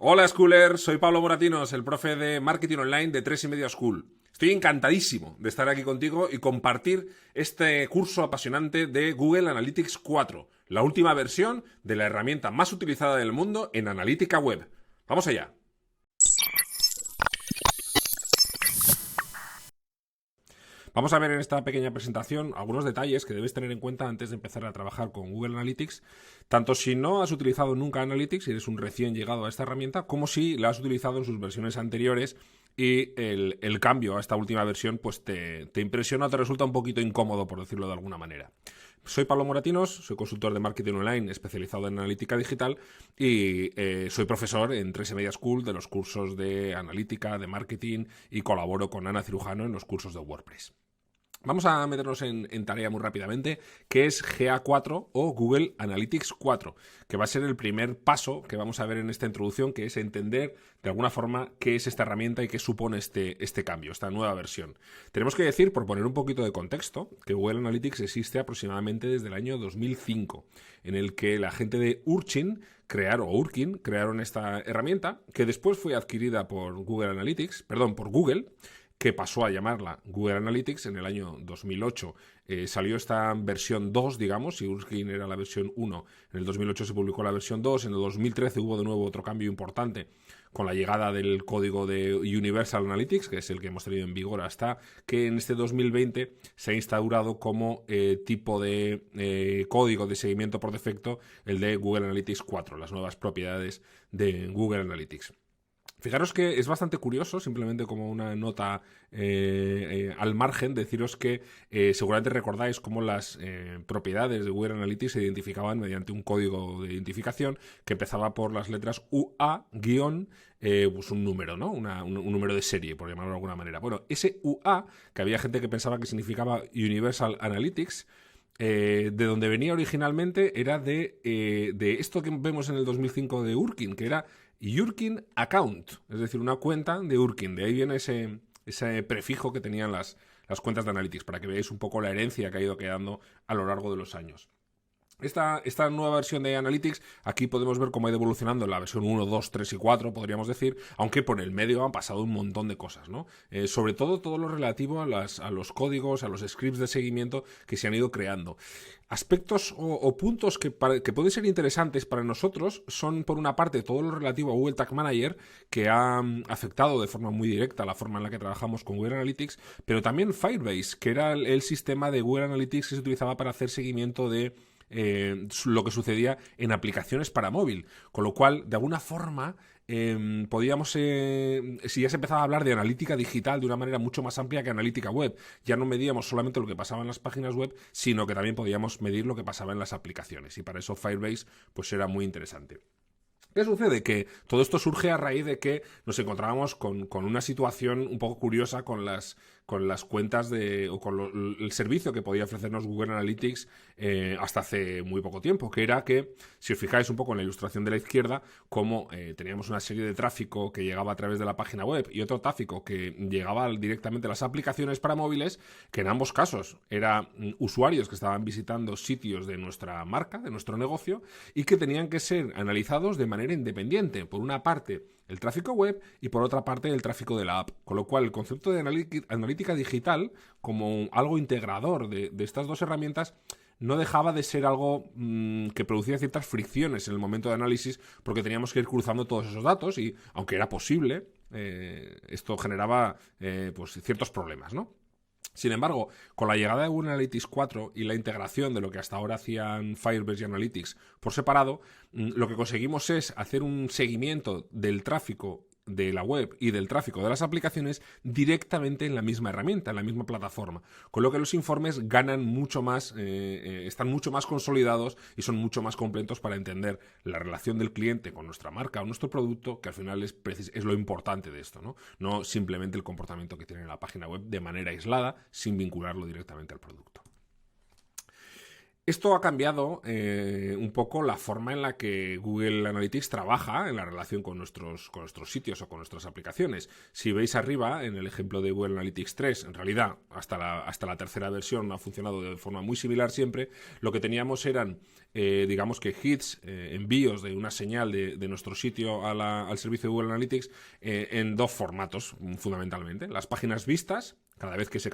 Hola Schooler, soy Pablo Moratinos, el profe de Marketing Online de 3 y media School. Estoy encantadísimo de estar aquí contigo y compartir este curso apasionante de Google Analytics 4, la última versión de la herramienta más utilizada del mundo en analítica web. ¡Vamos allá! Vamos a ver en esta pequeña presentación algunos detalles que debes tener en cuenta antes de empezar a trabajar con Google Analytics, tanto si no has utilizado nunca Analytics, si eres un recién llegado a esta herramienta, como si la has utilizado en sus versiones anteriores y el cambio a esta última versión pues te impresiona o te resulta un poquito incómodo, por decirlo de alguna manera. Soy Pablo Moratinos, soy consultor de marketing online especializado en analítica digital y soy profesor en 3 y media School de los cursos de analítica, de marketing y colaboro con Ana Cirujano en los cursos de WordPress. Vamos a meternos en tarea muy rápidamente, que es GA4 o Google Analytics 4, que va a ser el primer paso que vamos a ver en esta introducción, que es entender de alguna forma qué es esta herramienta y qué supone este cambio, esta nueva versión. Tenemos que decir, por poner un poquito de contexto, que Google Analytics existe aproximadamente desde el año 2005, en el que la gente de Urchin crearon esta herramienta, que después fue adquirida por por Google, que pasó a llamarla Google Analytics en el año 2008. Salió esta versión 2, digamos, si Urkin era la versión 1, en el 2008 se publicó la versión 2, en el 2013 hubo de nuevo otro cambio importante con la llegada del código de Universal Analytics, que es el que hemos tenido en vigor hasta que en este 2020 se ha instaurado como tipo de código de seguimiento por defecto el de Google Analytics 4, las nuevas propiedades de Google Analytics. Fijaros que es bastante curioso, simplemente como una nota al margen, deciros que seguramente recordáis cómo las propiedades de Google Analytics se identificaban mediante un código de identificación que empezaba por las letras UA- pues un número, ¿no? Un número de serie, por llamarlo de alguna manera. Bueno, ese UA, que había gente que pensaba que significaba Universal Analytics, de donde venía originalmente era de esto que vemos en el 2005 de Urkin, que era Urkin Account, es decir, una cuenta de Urkin. De ahí viene ese prefijo que tenían las cuentas de Analytics, para que veáis un poco la herencia que ha ido quedando a lo largo de los años. Esta nueva versión de Analytics, aquí podemos ver cómo ha ido evolucionando en la versión 1, 2, 3 y 4, podríamos decir, aunque por el medio han pasado un montón de cosas, ¿no? Sobre todo lo relativo a los códigos, a los scripts de seguimiento que se han ido creando. Aspectos o puntos que pueden ser interesantes para nosotros son, por una parte, todo lo relativo a Google Tag Manager, que ha afectado de forma muy directa la forma en la que trabajamos con Google Analytics, pero también Firebase, que era el sistema de Google Analytics que se utilizaba para hacer seguimiento de lo que sucedía en aplicaciones para móvil, con lo cual de alguna forma podíamos, si ya se empezaba a hablar de analítica digital de una manera mucho más amplia que analítica web, ya no medíamos solamente lo que pasaba en las páginas web, sino que también podíamos medir lo que pasaba en las aplicaciones, y para eso Firebase pues era muy interesante. ¿Qué sucede? Que todo esto surge a raíz de que nos encontrábamos con una situación un poco curiosa con las cuentas o con el servicio que podía ofrecernos Google Analytics hasta hace muy poco tiempo, que era que, si os fijáis un poco en la ilustración de la izquierda, como teníamos una serie de tráfico que llegaba a través de la página web y otro tráfico que llegaba directamente a las aplicaciones para móviles, que en ambos casos eran usuarios que estaban visitando sitios de nuestra marca, de nuestro negocio, y que tenían que ser analizados de manera independiente. Por una parte, el tráfico web y por otra parte, el tráfico de la app. Con lo cual, el concepto de analítica digital como algo integrador de estas dos herramientas no dejaba de ser algo que producía ciertas fricciones en el momento de análisis, porque teníamos que ir cruzando todos esos datos y, aunque era posible, esto generaba pues ciertos problemas, ¿no? Sin embargo, con la llegada de Google Analytics 4 y la integración de lo que hasta ahora hacían Firebase y Analytics por separado, lo que conseguimos es hacer un seguimiento del tráfico de la web y del tráfico de las aplicaciones directamente en la misma herramienta, en la misma plataforma, con lo que los informes ganan mucho más, están mucho más consolidados y son mucho más completos para entender la relación del cliente con nuestra marca o nuestro producto, que al final es lo importante de esto, ¿no? No simplemente el comportamiento que tiene la página web de manera aislada, sin vincularlo directamente al producto. Esto ha cambiado un poco la forma en la que Google Analytics trabaja en la relación con nuestros sitios o con nuestras aplicaciones. Si veis arriba, en el ejemplo de Google Analytics 3, en realidad hasta la tercera versión ha funcionado de forma muy similar siempre. Lo que teníamos eran, digamos que hits, envíos de una señal de nuestro sitio al servicio de Google Analytics en dos formatos, fundamentalmente. Las páginas vistas. Cada vez que se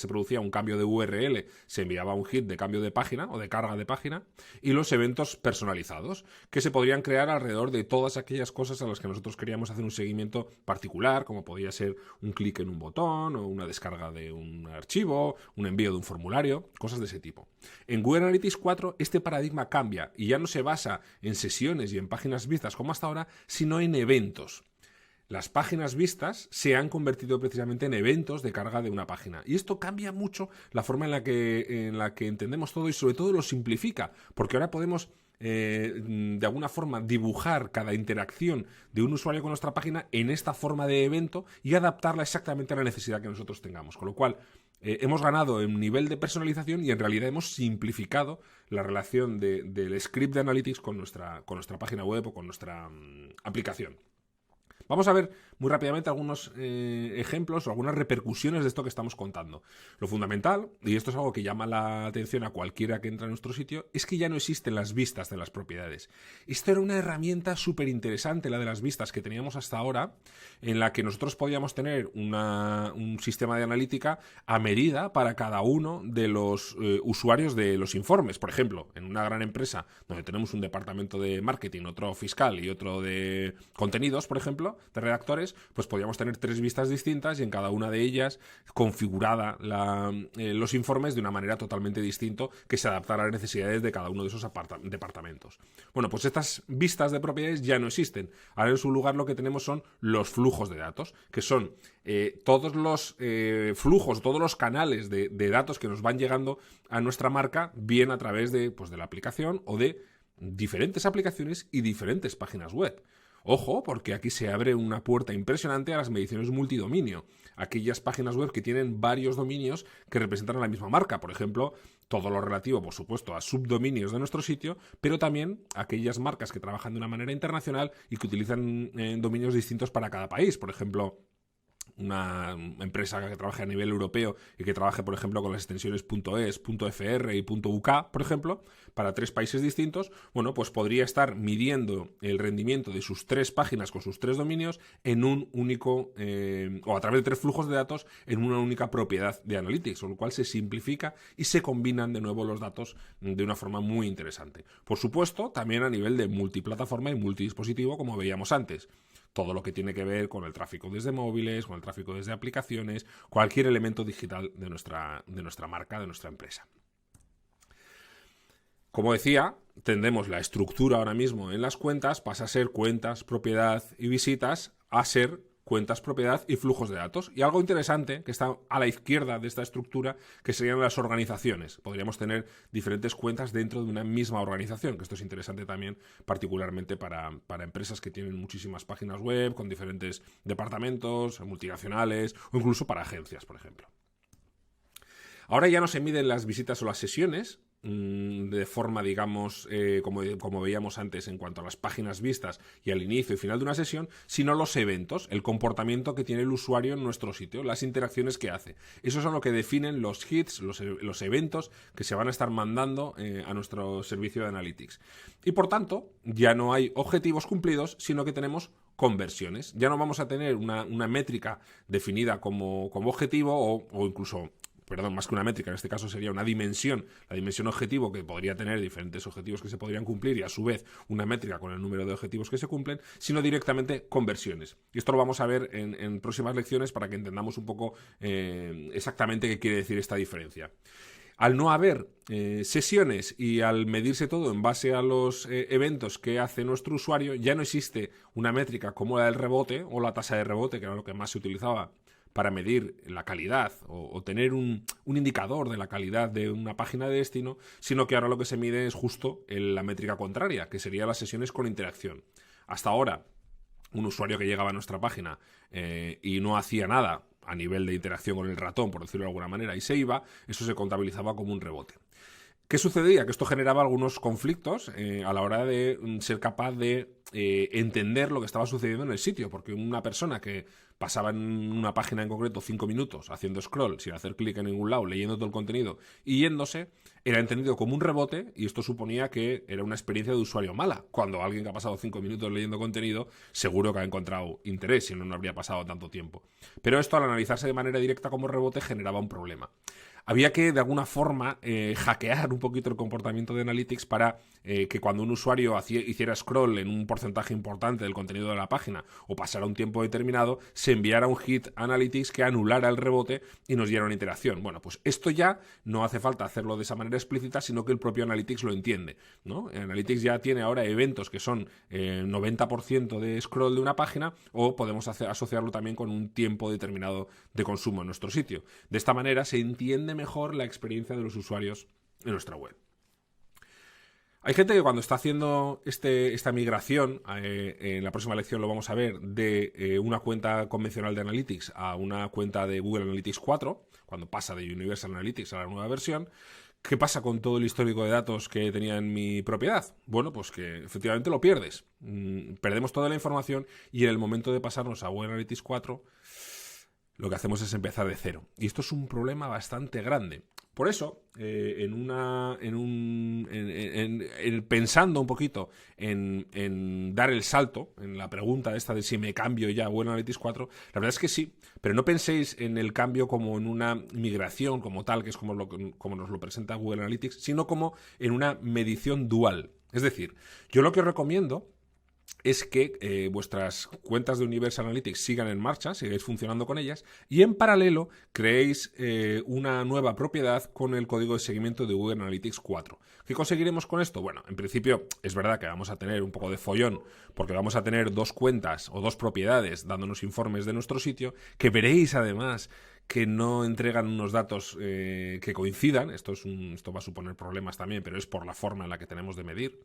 producía un cambio de URL, se enviaba un hit de cambio de página o de carga de página, y los eventos personalizados, que se podrían crear alrededor de todas aquellas cosas a las que nosotros queríamos hacer un seguimiento particular, como podía ser un clic en un botón o una descarga de un archivo, un envío de un formulario, cosas de ese tipo. En Google Analytics 4 este paradigma cambia y ya no se basa en sesiones y en páginas vistas como hasta ahora, sino en eventos. Las páginas vistas se han convertido precisamente en eventos de carga de una página. Y esto cambia mucho la forma en la que entendemos todo y sobre todo lo simplifica, porque ahora podemos de alguna forma dibujar cada interacción de un usuario con nuestra página en esta forma de evento y adaptarla exactamente a la necesidad que nosotros tengamos. Con lo cual, hemos ganado en nivel de personalización y en realidad hemos simplificado la relación del script de Analytics con nuestra página web o con nuestra aplicación. Vamos a ver muy rápidamente algunos ejemplos o algunas repercusiones de esto que estamos contando. Lo fundamental, y esto es algo que llama la atención a cualquiera que entra en nuestro sitio, es que ya no existen las vistas de las propiedades. Esto era una herramienta súper interesante, la de las vistas que teníamos hasta ahora, en la que nosotros podíamos tener un sistema de analítica a medida para cada uno de los usuarios de los informes. Por ejemplo, en una gran empresa donde tenemos un departamento de marketing, otro fiscal y otro de contenidos, por ejemplo, de redactores, pues podríamos tener 3 vistas distintas y en cada una de ellas configurada los informes de una manera totalmente distinta que se adaptara a las necesidades de cada uno de esos departamentos. Bueno, pues estas vistas de propiedades ya no existen. Ahora en su lugar lo que tenemos son los flujos de datos, que son todos los flujos, todos los canales de datos que nos van llegando a nuestra marca, bien a través de la aplicación o de diferentes aplicaciones y diferentes páginas web. Ojo, porque aquí se abre una puerta impresionante a las mediciones multidominio. Aquellas páginas web que tienen varios dominios que representan a la misma marca. Por ejemplo, todo lo relativo, por supuesto, a subdominios de nuestro sitio, pero también aquellas marcas que trabajan de una manera internacional y que utilizan dominios distintos para cada país. Por ejemplo, una empresa que trabaje a nivel europeo y que trabaje, por ejemplo, con las extensiones .es, .fr y .uk, por ejemplo, para 3 países distintos, bueno, pues podría estar midiendo el rendimiento de sus 3 páginas con sus 3 dominios en un único, o a través de 3 flujos de datos en una única propiedad de Analytics, con lo cual se simplifica y se combinan de nuevo los datos de una forma muy interesante. Por supuesto, también a nivel de multiplataforma y multidispositivo, como veíamos antes. Todo lo que tiene que ver con el tráfico desde móviles, con el tráfico desde aplicaciones, cualquier elemento digital de nuestra marca, de nuestra empresa. Como decía, tendemos la estructura ahora mismo en las cuentas, pasa a ser cuentas, propiedad y visitas, a ser cuentas, propiedad y flujos de datos. Y algo interesante que está a la izquierda de esta estructura, que serían las organizaciones. Podríamos tener diferentes cuentas dentro de una misma organización, que esto es interesante también, particularmente para empresas que tienen muchísimas páginas web, con diferentes departamentos, multinacionales, o incluso para agencias, por ejemplo. Ahora ya no se miden las visitas o las sesiones de forma, digamos, como veíamos antes en cuanto a las páginas vistas y al inicio y final de una sesión, sino los eventos, el comportamiento que tiene el usuario en nuestro sitio, las interacciones que hace. Eso es lo que definen los hits, los eventos que se van a estar mandando a nuestro servicio de Analytics. Y por tanto, ya no hay objetivos cumplidos, sino que tenemos conversiones. Ya no vamos a tener una métrica definida como objetivo o incluso... más que una métrica, en este caso sería una dimensión, la dimensión objetivo, que podría tener diferentes objetivos que se podrían cumplir y a su vez una métrica con el número de objetivos que se cumplen, sino directamente conversiones. Y esto lo vamos a ver en próximas lecciones para que entendamos un poco exactamente qué quiere decir esta diferencia. Al no haber sesiones y al medirse todo en base a los eventos que hace nuestro usuario, ya no existe una métrica como la del rebote o la tasa de rebote, que era lo que más se utilizaba para medir la calidad o tener un indicador de la calidad de una página de destino, sino que ahora lo que se mide es justo la métrica contraria, que serían las sesiones con interacción. Hasta ahora, un usuario que llegaba a nuestra página y no hacía nada a nivel de interacción con el ratón, por decirlo de alguna manera, y se iba, eso se contabilizaba como un rebote. ¿Qué sucedía? Que esto generaba algunos conflictos a la hora de ser capaz de entender lo que estaba sucediendo en el sitio, porque una persona que pasaba en una página en concreto 5 minutos haciendo scroll, sin hacer clic en ningún lado, leyendo todo el contenido y yéndose, era entendido como un rebote, y esto suponía que era una experiencia de usuario mala, cuando alguien que ha pasado 5 minutos leyendo contenido seguro que ha encontrado interés, si no, no habría pasado tanto tiempo. Pero esto, al analizarse de manera directa como rebote, generaba un problema. Había que, de alguna forma, hackear un poquito el comportamiento de Analytics para que cuando un usuario hiciera scroll en un porcentaje importante del contenido de la página o pasara un tiempo determinado, se enviara un hit a Analytics que anulara el rebote y nos diera una interacción. Bueno, pues esto ya no hace falta hacerlo de esa manera explícita, sino que el propio Analytics lo entiende, ¿no? Analytics ya tiene ahora eventos que son 90% de scroll de una página, o podemos asociarlo también con un tiempo determinado de consumo en nuestro sitio. De esta manera se entiende mejor la experiencia de los usuarios en nuestra web. Hay gente que cuando está haciendo esta migración, en la próxima lección lo vamos a ver, de una cuenta convencional de Analytics a una cuenta de Google Analytics 4, cuando pasa de Universal Analytics a la nueva versión. ¿Qué pasa con todo el histórico de datos que tenía en mi propiedad? Bueno, pues que efectivamente lo pierdes. Perdemos toda la información, y en el momento de pasarnos a Google Analytics 4, lo que hacemos es empezar de cero. Y esto es un problema bastante grande. Por eso, pensando un poquito en dar el salto, en la pregunta esta de si me cambio ya a Google Analytics 4, la verdad es que sí, pero no penséis en el cambio como en una migración como tal, que es como nos lo presenta Google Analytics, sino como en una medición dual. Es decir, yo lo que os recomiendo es que vuestras cuentas de Universal Analytics sigan en marcha, sigáis funcionando con ellas, y en paralelo creéis una nueva propiedad con el código de seguimiento de Google Analytics 4. ¿Qué conseguiremos con esto? Bueno, en principio es verdad que vamos a tener un poco de follón, porque vamos a tener dos cuentas o dos propiedades dándonos informes de nuestro sitio, que veréis además que no entregan unos datos que coincidan. Esto va a suponer problemas también, pero es por la forma en la que tenemos de medir.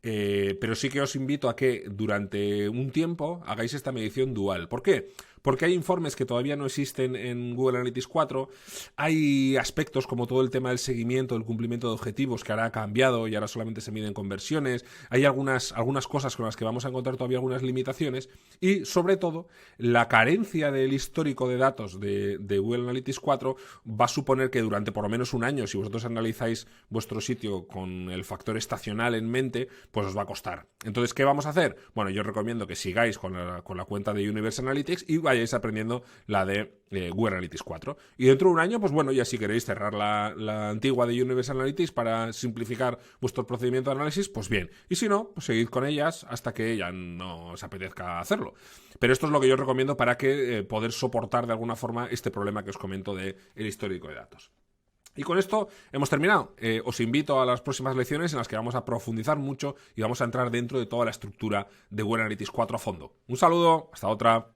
Pero sí que os invito a que durante un tiempo hagáis esta medición dual. ¿Por qué? Porque hay informes que todavía no existen en Google Analytics 4, hay aspectos como todo el tema del seguimiento, del cumplimiento de objetivos, que ahora ha cambiado y ahora solamente se miden conversiones, hay algunas cosas con las que vamos a encontrar todavía algunas limitaciones, y sobre todo la carencia del histórico de datos de Google Analytics 4 va a suponer que durante por lo menos un año, si vosotros analizáis vuestro sitio con el factor estacional en mente, pues os va a costar. Entonces, ¿qué vamos a hacer? Bueno, yo os recomiendo que sigáis con la cuenta de Universal Analytics y vayáis aprendiendo la de Google Analytics 4. Y dentro de un año, pues bueno, ya si queréis cerrar la antigua de Universal Analytics para simplificar vuestro procedimiento de análisis, pues bien. Y si no, pues seguid con ellas hasta que ya no os apetezca hacerlo. Pero esto es lo que yo recomiendo para que poder soportar de alguna forma este problema que os comento del histórico de datos. Y con esto hemos terminado. Os invito a las próximas lecciones en las que vamos a profundizar mucho y vamos a entrar dentro de toda la estructura de Google Analytics 4 a fondo. Un saludo, hasta otra.